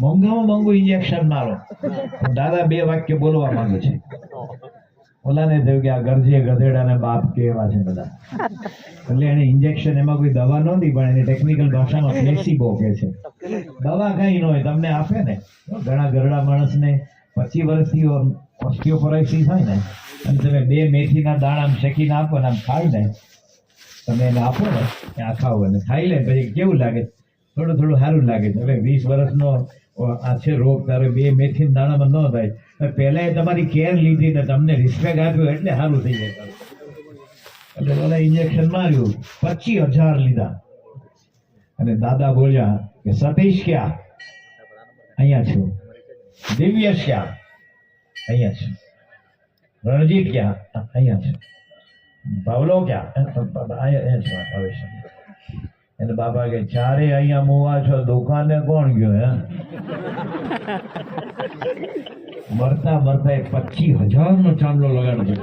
મોંઘામાં મોંઘું ઇન્જેક્શન મારો. દાદા 2 વાક્ય બોલવા માંગે છે. ઓલાને થયું કે આ ગરજે ગધેડાને બાપ કેવા છે બધા, એટલે એને ઇન્જેક્શન, એમાં કોઈ દવા નહોતી, પણ એની ટેકનિકલ ભાષામાં પ્લેસિબો કહે છે. દવા કઈ ન હોય, તમને આપે ને. ઘણા ગરડા માણસને 25 વર્ષથી ઓસ્ટિયોપોરોસિસ હોય ને, અને તમે 2 મેથીના દાણા આમ શેકીને આપો ને, આમ ખાઈ ને, તમે એને આપો ને, આ ખાવ અને ખાઈ લે, પછી કેવું લાગે? થોડું થોડું સારું લાગે છે. હવે 20 વર્ષનો આ છે રોગ, તારે 2 મેથીના દાણામાં ન થાય. પહેલા તમારી કેર લીધી ને તમને રિસ્પેક્ટ આપ્યો એટલે સારું થઈ જાય. એટલે ઓલા ઇન્જેક્શન માર્યું, 25,000 લીધા. અને દાદા બોલ્યા કે સતીશ ક્યાં? અહીંયા છું. દિવ્યેશ ક્યાં? અહીંયા છે. રણજીત ક્યાં? અહીંયા છે. ભાવલો ક્યાં? અહીંયા છે. હવે છે. એટલે બાપા કે ચારે અહીંયા મુવા છો, દુકાને કોણ ગયો? હે મરતા મરતા 25,000 નો ચાંદલો લગાડજો.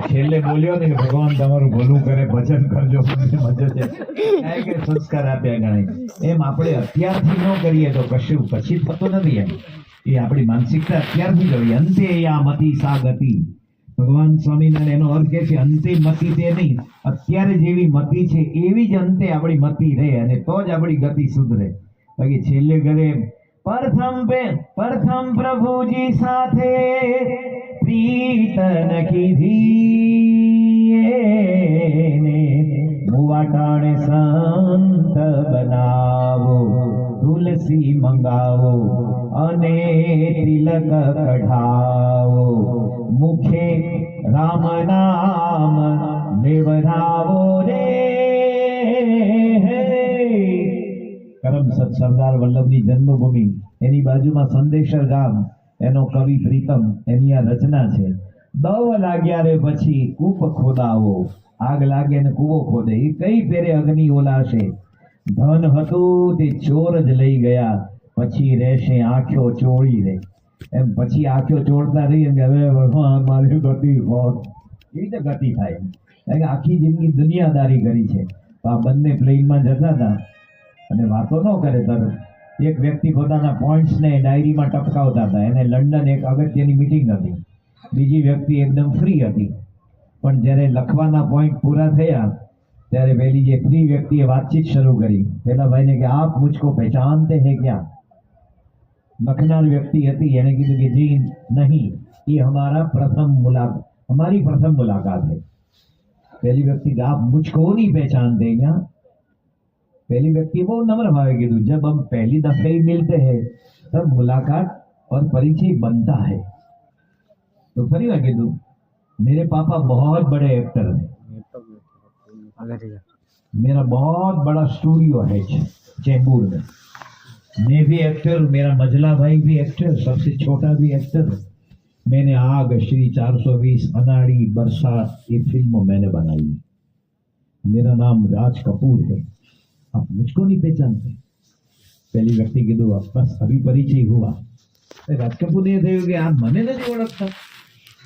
છેલ્લે બોલ્યો ને કે ભગવાન તમારું ભલું કરે, ભજન કરજો, મદદ છે. કે સંસ્કાર આપ્યા ગણાય. એમ આપણે અત્યારથી ન કરીએ તો કશું પછી થતું નથી. એમ એ આપણી માનસિકતા અત્યારથી જ હોય. અંતે યા મતિ સા ગતિ. ભગવાન સ્વામિનારાયણ એનો અર્થ કે છે અંતે મતિ તે નહીં, અત્યારે જેવી મતિ છે એવી જ અંતે આપણી મતિ રહે, અને તો જ આપણી ગતિ સુધરે. બાકી છેલ્લે ઘરે પ્રથમ પ્રભુજી સાથે પ્રીતન કીધી, મુવાટાણે સંત બનાવો, તુલસી મંગાવો અને તિલક કઢાવો, મુખે રામ નામ લેવરાવો રે. કરમસદ સરદાર વલ્લભની જન્મભૂમિ, એની બાજુમાં સંદેશર ગામ, એનો કવિ પ્રીતમ, એની આ રચના છે. દવ લાગ્યા રે પછી કૂપ ખોદાવો, આગ લાગે ને કૂવો ખોદે, એ કઈ ફેરે અગ્નિ ઓલાશે. ધન હતું તે ચોર જ લઈ ગયા, પછી રહેશે આંખો ચોળી રે. એમ પછી આંખો ચોળતા રહી, એમ કે હવે મારી ગતિ હોત, એવી રીતે ગતિ થાય. કારણ કે આખી જિંદગી દુનિયાદારી કરી છે. આ બંને પ્લેનમાં જતા હતા અને વાતો ન કરે તરત. એક વ્યક્તિ પોતાના પોઈન્ટ્સને ડાયરીમાં ટપકાવતા હતા. એને લંડન એક અગત્યની મિટિંગ હતી. બીજી વ્યક્તિ એકદમ ફ્રી હતી. પણ જ્યારે લખવાના પોઈન્ટ પૂરા થયા ત્યારે પહેલી જે ફ્રી વ્યક્તિએ વાતચીત શરૂ કરી. પેલા ભાઈને કે આપ મુझको पहचानते हैं क्या? લખનાર વ્યક્તિ હતી, એને કીધું કે જી નહીં, એ हमारी प्रथम मुलाकात है. पहली व्यक्ति का आप मुझको नहीं पहचानते क्या? पहली व्यक्ति वो नम्र भाव कीधु, जब हम पहली दफे ही मिलते हैं तब मुलाकात और परिचय बनता है. तो फरी વાર કીધું, मेरे पापा बहुत बड़े एक्टर हैं, मेरा बहुत बड़ा स्टूडियो है चैम्बूर में, मैं भी एक्टर, मेरा मजला भाई भी एक्टर, सबसे छोटा भी एक्टर. मैंने आग, श्री 420, अनाड़ी, बरसात, ये फिल्मों मैंने बनाई. मेरा नाम राज कपूर है, आप मुझको नहीं पहचानते? पहली व्यक्ति कीधु, बस अभी परिचय हुआ. राज कपूर ने थયું કે आप મને નથી ઓળખતા.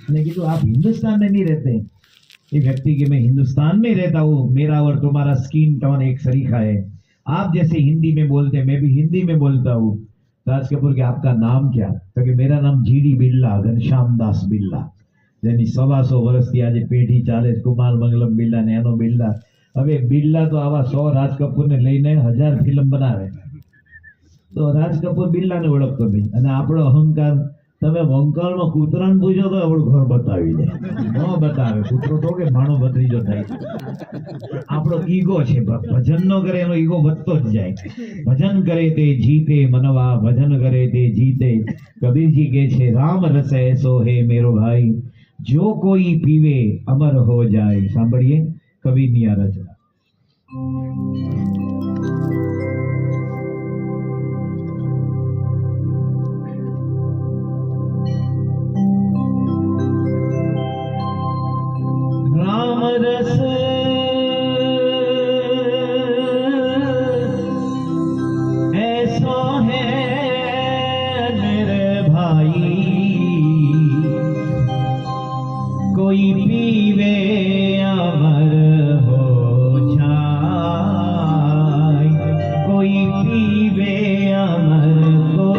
मैंने कीधु आप हिंदुस्तान में नहीं रहते? ये व्यक्ति कि मैं हिंदुस्तान में रहता हूँ, मेरा और तुम्हारा स्किन टोन एक सरीखा है, आप जैसे हिंदी में बोलते हैं मैं भी हिंदी में बोलता हूँ. राज कपूर के आपका नाम क्या? तो कि मेरा नाम जीडी बिरला, घनश्याम दास बिरला, જેની 125 વર્ષથી આજે પેઢી ચાલે. કુમાર મંગલમ બિરલા ને એનો બિરલા. હવે બિરલા તો આવા 100 રાજ કપૂરને લઈને 1000 ફિલ્મ બનાવે. તો રાજ કપૂર બિરલાને ઓળખતો નહીં. અને આપણો અહંકાર, તમે વંકાળમાં કૂતરાને પૂછો તો આપણું ઘર બતાવી દે, ન બતાવે. કૂતરો તો કે ભાણો ભત્રીજો થાય. આપણો ઈગો છે, ભજન ન કરે એનો ઈગો વધતો જ જાય. ભજન કરે તે જીતે મનવા, ભજન કરે તે જીતે. કબીરજી કહે છે રામ રસ એસો હે મેરો ભાઈ, જો કોઈ પીવે અમર હો જાય. સાંભળીએ કબીરની આ રચના. रस ऐसा है मेरे भाई, कोई पीवे अमर हो जाए, कोई पीवे अमर हो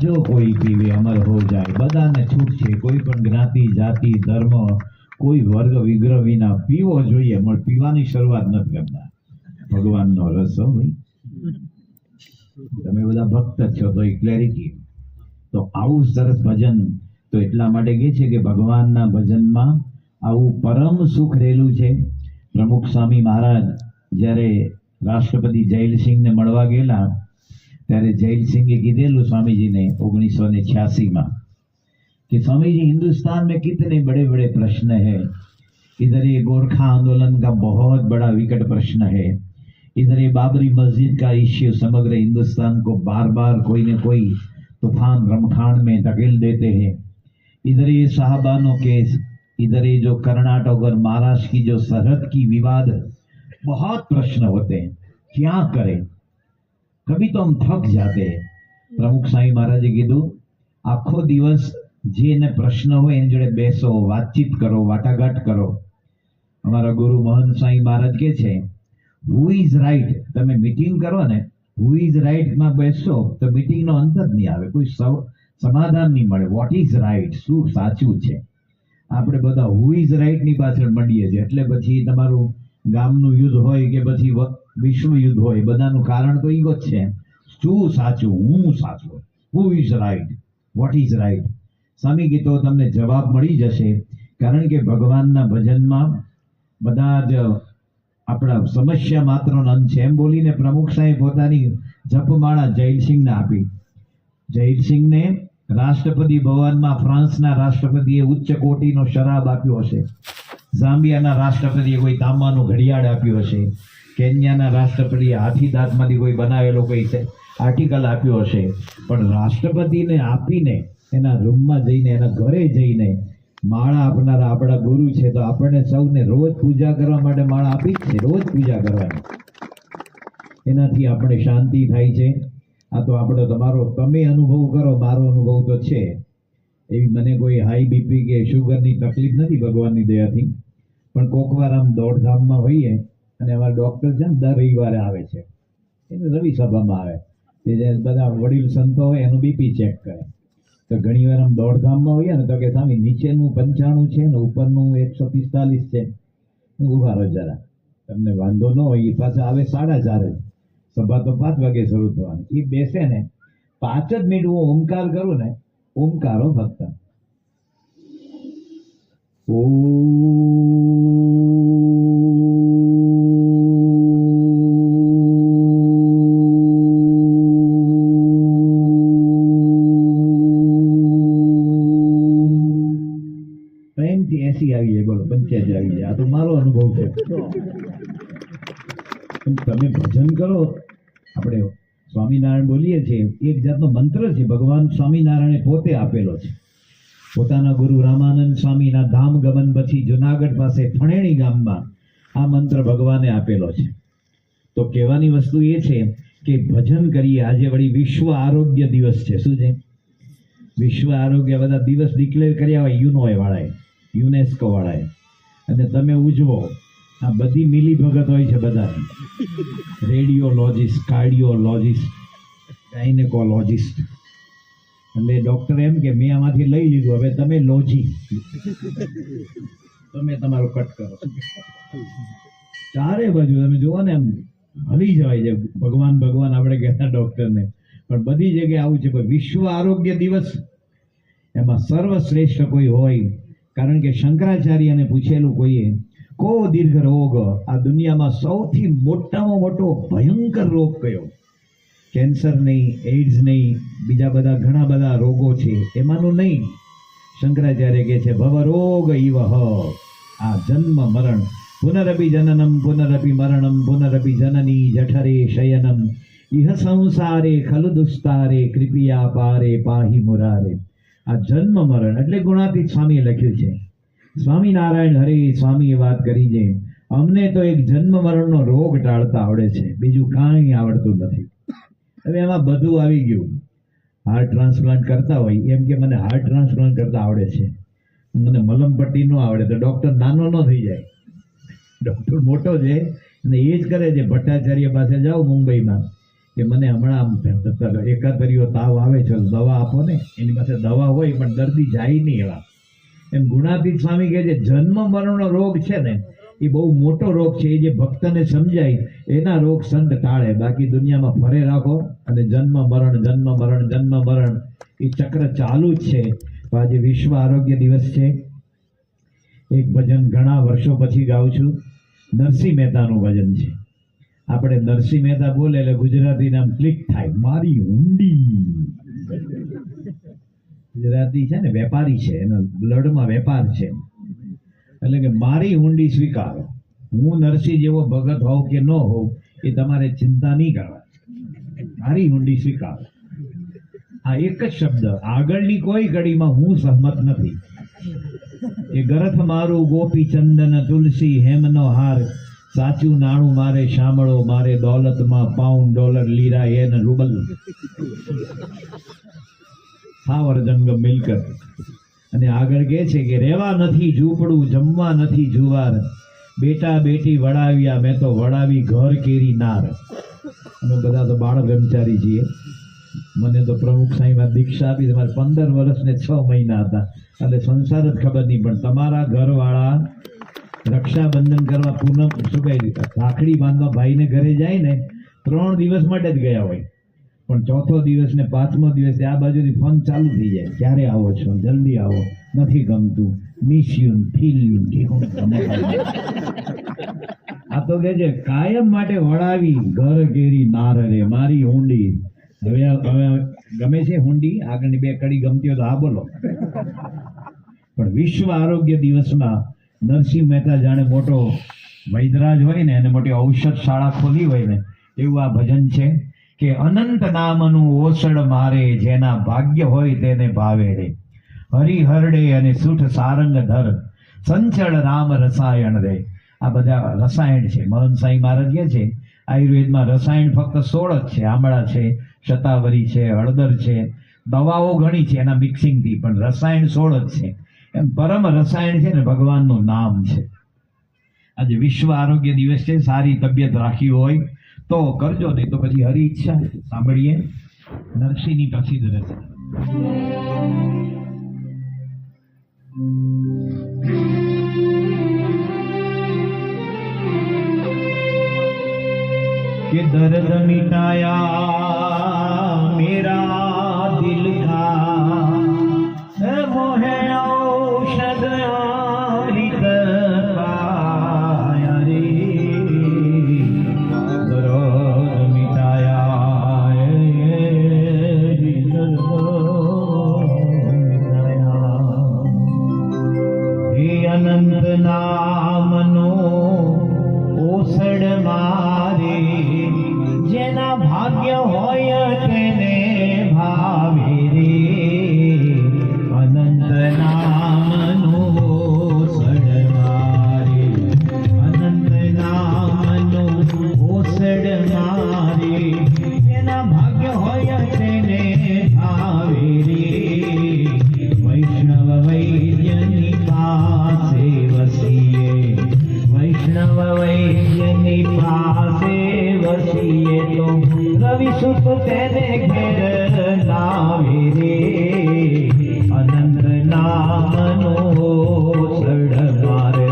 जो कोई पीवे अमर हो जाए। बधाने छूट છે, કોઈ પણ જ્ઞાતિ જાતિ ધર્મ કોઈ વર્ગ વિગ્રહ વિના પીવો જોઈએ, પણ પીવાની શરૂઆત નથી કરતા। ભગવાનનો રસ હો ભાઈ, તમે બધા ભક્ત છો તો એ ક્લેરિટી। તો આવું સરસ ભજન તો એટલા માટે કહે છે કે ભગવાનના ભજનમાં આવું પરમ સુખ રહેલું છે। પ્રમુખ સ્વામી મહારાજ જ્યારે રાષ્ટ્રપતિ જયલસિંહને મળવા ગયેલા ત્યારે જયલસિંહે કીધેલું स्वामीजीने 1986 में कि स्वामी जी हिंदुस्तान में कितने बड़े बड़े प्रश्न है। इधर ये गोरखा आंदोलन का बहुत बड़ा विकट प्रश्न है, इधर ये बाबरी मस्जिद का इश्यू समग्र हिंदुस्तान को बार बार कोई न कोई तूफान रमखान में धकेल देते हैं, इधर ये साहबानों केस, इधर ये जो कर्नाटक और महाराष्ट्र की जो सरहद की विवाद, बहुत प्रश्न होते हैं, क्या करें, कभी तो हम थक जाते हैं। प्रमुख स्वामी महाराजे कीधु आखो दिवस जेने प्रश्न हो एनी जोड़े बेसो, बातचीत करो, वाटाघाट करो। हमारा गुरु महंत स्वामी महाराज के छे हु इज राइट, तमे मीटिंग करो ने हु इज राइट में बेसो तो मीटिंग नो अंत ज नहीं आवे, कोई समाधान नहीं मळे। वॉट इज राइट, शू साचुं छे, આપણે બધા હુ ઇઝ રાઈટ ની પાછળ મંડીએ છીએ। એટલે પછી તમારું ગામનું યુદ્ધ હોય કે પછી વિશ્વ યુદ્ધ હોય, બધાનું કારણ તો ઈગો જ છે। શું સાચું, હું સાચું, who is right, what is right. Swami ગીતો તમને જવાબ મળી જશે, કારણ કે ભગવાનના ભજનમાં બધા જ આપણા સમસ્યા માત્રનો અંત છે એમ બોલીને પ્રમુખ સાહેબ પોતાની જપમાળા જયલસિંહને આપી। જયલસિંહને રાષ્ટ્રપતિ ભવનમાં ફ્રાન્સના રાષ્ટ્રપતિએ ઉચ્ચ કોટીનો શરાબ આપ્યો હશે, ઝામ્બિયાના રાષ્ટ્રપતિએ કોઈ તાંબાનું ઘડિયાળ આપ્યું હશે, કેન્યાના રાષ્ટ્રપતિએ હાથી દાંતમાંથી કોઈ બનાવેલો કોઈ આર્ટિકલ આપ્યો હશે, પણ રાષ્ટ્રપતિને આપીને એના રૂમમાં જઈને એના ઘરે જઈને માળા આપનારા આપણા ગુરુ છે, તો આપણને સૌને રોજ પૂજા કરવા માટે માળા આપી જ છે, રોજ પૂજા કરવાની, એનાથી આપણે શાંતિ થાય છે। આ તો આપણો તમારો તમે અનુભવ કરો, મારો અનુભવ તો છે એવી મને કોઈ હાઈ બીપી કે શુગરની તકલીફ નથી ભગવાનની દયાથી, પણ કોકવાર આમ દોડધામમાં હોઈએ અને અમારા ડૉક્ટર છે ને દર રવિવારે આવે છે, એને રવિ સભામાં આવે, તે જે બધા વડીલ સંતો હોય એનું બીપી ચેક કરે। તો ઘણીવાર આમ દોડધામમાં હોઈએ ને તો કે સ્વામી નીચેનું 95 છે ને ઉપરનું 145 છે, ઊભા રહો જરા, તમને વાંધો ન હોય। એ પાછા આવે 4:30, સભા તો 5 વાગે શરૂ થવાની। એ બેસે ને 5 જ મિનિટ હું ઓમકાર કરું ને, ઓમકારો ફક્ત ઓ પ્રેમથી 80 આવી જાય, બોલો 85 આવી જાય। આ તો મારો અનુભવ છે। તમે ભજન કરો, આપણે સ્વામિનારાયણ બોલીએ છીએ, એક જાતનો મંત્ર છે, ભગવાન સ્વામિનારાયણે પોતે આપેલો છે। પોતાના ગુરુ રામાનંદ સ્વામીના ધામ ગમન પછી જુનાગઢ પાસે ફણેણી ગામમાં આ મંત્ર ભગવાને આપેલો છે। તો કહેવાની વસ્તુ એ છે કે ભજન કરીએ। આજે વળી વિશ્વ આરોગ્ય દિવસ છે, શું છે વિશ્વ આરોગ્ય, બધા દિવસ ડિક્લેર કર્યા હોય યુનો વાળાએ, યુનેસ્કો વાળાએ, અને તમે ઉજવો। આ બધી મિલી ભગત હોય છે બધાની, રેડિયોલોજિસ્ટ, કાર્ડિયોલોજિસ્ટ, ગાયનેકોલોજિસ્ટ, એટલે ડૉક્ટર એમ કે મેં આમાંથી લઈ લીધું, હવે તમે લોજી, તમે તમારું કટ કરો। ચારે બાજુ તમે જુઓ ને એમ હલી જવાય છે, ભગવાન ભગવાન આપણે કહેતા ડૉક્ટરને, પણ બધી જગ્યાએ આવું છે। વિશ્વ આરોગ્ય દિવસ એમાં સર્વશ્રેષ્ઠ કોઈ હોય, કારણ કે શંકરાચાર્યને પૂછેલું કોઈએ કો દીર્ઘ રોગ, આ દુનિયામાં સૌથી મોટામાં મોટો ભયંકર રોગ કયો? કેન્સર નહીં, એઇડ્સ નહીં, બીજા બધા ઘણા બધા રોગો છે, એમાંનું નહીં। શંકરાચાર્ય કહે છે ભવરોગ ઇવ, આ જન્મ મરણ, પુનરપી જનનમ પુનરપી મરણમ પુનરપી જનની જઠરે શયનમ ઇહ સંસારે ખલુ દુસ્તારે કૃપિયા પારે પાહી મુરારે। આ જન્મ મરણ એટલે ગુણાતીત સ્વામીએ લખ્યું છે। સ્વામિનારાયણ હરે સ્વામીએ વાત કરી છે, અમને તો એક જન્મ મરણનો રોગ ટાળતા આવડે છે, બીજું કાંઈ આવડતું નથી। હવે એમાં બધું આવી ગયું। હાર્ટ ટ્રાન્સપ્લાન્ટ કરતા હોય એમ કે મને હાર્ટ ટ્રાન્સપ્લાન્ટ કરતા આવડે છે, મને મલમપટ્ટી ન આવડે, તો ડૉક્ટર નાનો ન થઈ જાય, ડૉક્ટર મોટો છે અને એ જ કરે છે। ભટ્ટાચાર્ય પાસે જાઓ મુંબઈમાં, કે મને હમણાં એકાતરીઓ તાવ આવે છે, દવા આપો ને. એની પાસે દવા હોય પણ દર્દી જાય નહીં એવા. એમ ગુણાતીત સ્વામી કહે છે જન્મ મરણનો રોગ છે ને એ બહુ મોટો રોગ છે. એ જે ભક્તને સમજાય એના રોગ સંત ટાળે. બાકી દુનિયામાં ફરે રાખો અને જન્મ મરણ એ ચક્ર ચાલુ જ છે. તો આજે વિશ્વ આરોગ્ય દિવસ છે. એક ભજન ઘણા વર્ષો પછી ગાઉં છું. નરસિંહ મહેતાનું ભજન છે. આપણે નરસિંહ મહેતા બોલે એટલે ગુજરાતી નામ ક્લિક થાય, મારી ઊંડી. ગુજરાતી છે ને વેપારી છે, એના બ્લડમાં વેપાર છે. એટલે કે મારી ઊંડી સ્વીકારો. હું નરસિંહ જેવો ભગત હોઉં કે ન હોઉં એ તમારે ચિંતા નહીં કરવા. મારી ઊંડી સ્વીકારો. આ એક જ શબ્દ. આગળની કોઈ કડીમાં હું સહમત નથી. એ ગરથ મારું ગોપી ચંદન તુલસી હેમનો હાર, સાચું નાણું મારે શામળો, મારે દોલતમાં પાઉન્ડ ડોલર લીરા એન રૂબલ, સ્થાવર જંગમ મિલકત. અને આગળ કહે છે કે રેવા નથી ઝૂંપડું, જમવા નથી જુવાર, બેટા બેટી વડાવ્યા મેં તો વડાવી ઘર કેરી નાર. અમે બધા તો બાળ બ્રહ્મચારી છીએ. મને તો પ્રમુખ સાહેબમાં દીક્ષા આપી તમારે 15 વર્ષ ને 6 મહિના હતા. એટલે સંસાર જ ખબર નહીં. પણ તમારા ઘરવાળા રક્ષાબંધન કરવા પૂનમ શું કહી રાખડી બાંધવા ભાઈને ઘરે જાય ને 3 દિવસ માટે જ ગયા હોય. પણ 4થો દિવસ ને 5મો દિવસે આ બાજુથી ફોન ચાલુ થઈ જાય, ક્યારે આવો છો, જલ્દી આવો, નથી ગમતું, મિસ યુ, ફીલ યુ. આ તો કે છે કાયમ માટે વડાવી ઘર કેરી નાર રે મારી ઊંડી. હવે ગમે છે હુંડી? આગળની 2 કડી ગમતી હોય તો હા બોલો. પણ વિશ્વ આરોગ્ય દિવસમાં નરસિંહ મહેતા જાણે મોટો વૈદરાજ હોય ને એને મોટી ઔષધ શાળા ખોલી હોય ને એવું આ ભજન છે કે અનંત નામનું ઓસડ મારે, જેના ભાગ્ય હોય તેને ભાવે રે. હરિહરડે અને સુઠ સારંગ ધર, સંચળ રામ રસાયણ રે. આ બધા રસાયણ છે. મહંત સાંઈ મહારાજ કહે છે આયુર્વેદમાં રસાયણ ફક્ત 16 જ છે. આમળા છે, શતાવરી છે, હળદર છે, દવાઓ ઘણી છે એના મિક્સિંગથી, પણ રસાયણ 16 જ છે. એમ પરમ રસાયણ છે ને ભગવાનનું નામ છે. આજે વિશ્વ આરોગ્ય દિવસ છે. સારી તબિયત રાખી હોય તો કરજો, નહીં તો પછી હરી ઈચ્છા. સાંભળીએ નરસિંહની પ્રસિદ્ધ રચના. कि दर्द मिटाया मेरा दिल था, मोहे औषध अमृत पाया रे. दर्द मिटाया हे अनंत नामनो ओसड मारे, જેના ભાગ્ય હોય તેને ભાવે રે. અનંત નામનો ઓસડ મારે, અનંત નામનો ઓસડ મારે, જેના ભાગ્ય હોય તેને ભાવે રે. વૈષ્ણવ વૈદ્યની પાસે વસીએ, વૈષ્ણવ વૈદ્યની પાસે વસીએ તો રવિ સુખ તેને ઘેર લાવે રે. અનંત નામનો ઓસડ મારે.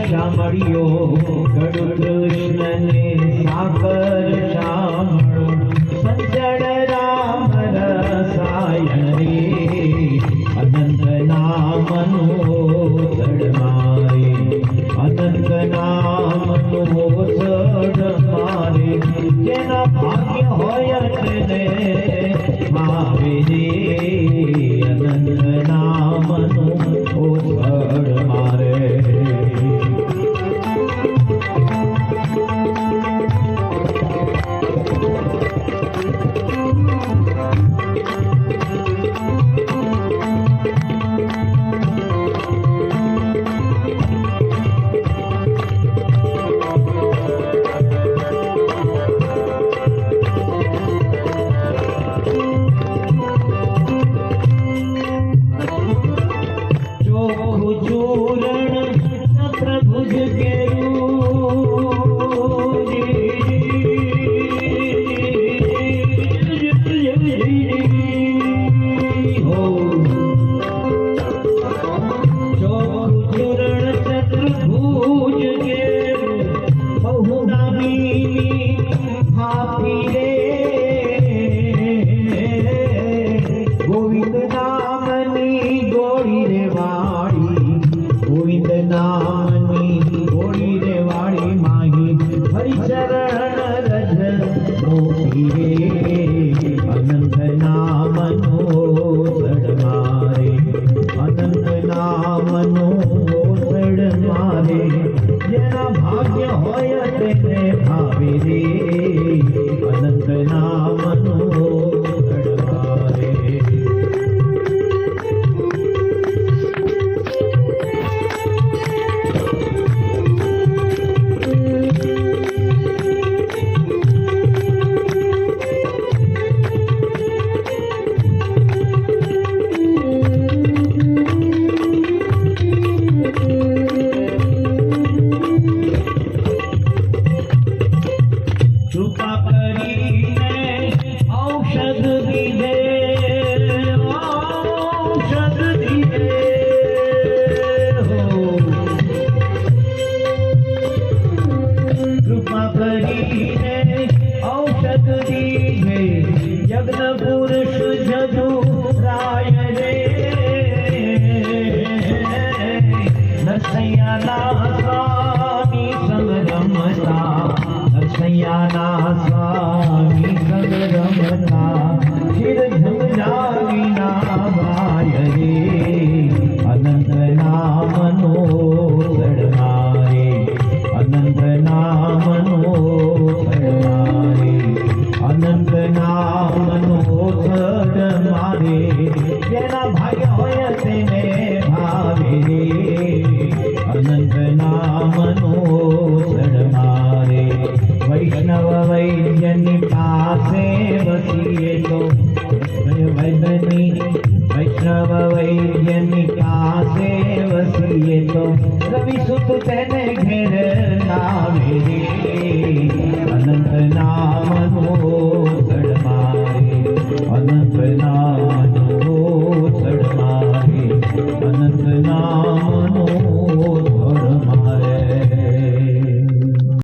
શામળિયો ગડુ કૃષ્ણને સાકર શામળો, સંચળ રામ રસાયણ રે. અનંત નામ નામનો સડ મારે અનંત નામનો સડ મારે જેના ભાગ્ય હોય તેને ભાવે રે અનંત નામનો સડ મારે रवि सुत तेने घेर नावे